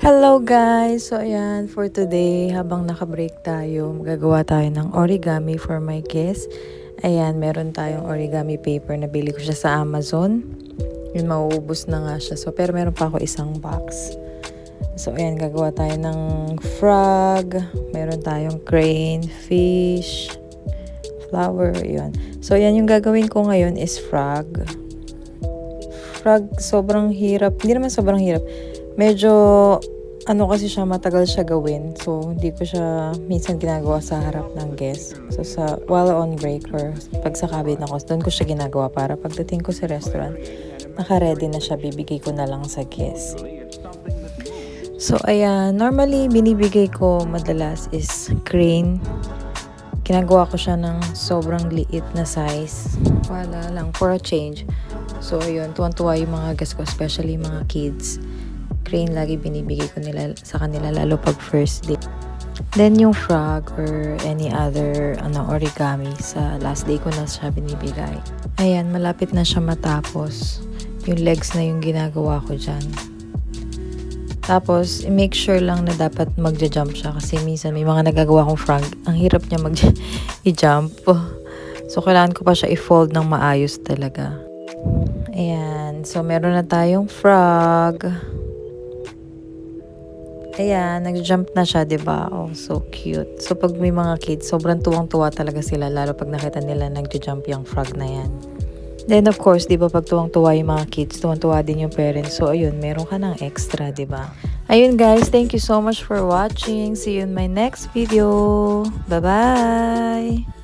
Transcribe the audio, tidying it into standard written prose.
Hello guys! So ayan, for today, habang naka-break tayo, magagawa tayo ng origami for my guest. Ayan, meron tayong origami paper na bili ko siya sa Amazon. Yun, mauubos na nga siya. So, pero meron pa ako isang box. So ayan, gagawa tayo ng frog. Meron tayong crane, fish, flower, yun. So ayan, yung gagawin ko ngayon is frog. Frog, sobrang hirap. Hindi naman sobrang hirap. Medyo kasi siya, matagal siya gawin. So, hindi ko siya minsan ginagawa sa harap ng guest. So, while on break or pag sa cabin ako, doon ko siya ginagawa para pagdating ko sa restaurant, naka-ready na siya, bibigay ko na lang sa guest. So, ayan, normally binibigay ko madalas is crane. Ginagawa ko siya ng sobrang liit na size. Wala lang, for a change. So, ayun, tuwan-tuwa yung mga guests ko, especially mga kids. Crane lagi binibigay ko sa kanila lalo pag first day. Then yung frog or any other origami, sa last day ko na siya binibigay. Ayan, malapit na siya matapos. Yung legs na yung ginagawa ko dyan. Tapos, make sure lang na dapat magja-jump siya kasi minsan may mga nagagawa kong frog, ang hirap niya i-jump. So, kailangan ko pa siya i-fold ng maayos talaga. Ayan, so meron na tayong frog. Ayan, nag-jump na siya, diba? Oh, so cute. So, pag may mga kids, sobrang tuwang-tuwa talaga sila, lalo pag nakita nila nag-jump yung frog na yan. Then, of course, diba, pag tuwang-tuwa yung mga kids, tuwang-tuwa din yung parents. So, ayun, meron ka ng extra, diba? Ayun, guys, thank you so much for watching. See you in my next video. Bye-bye!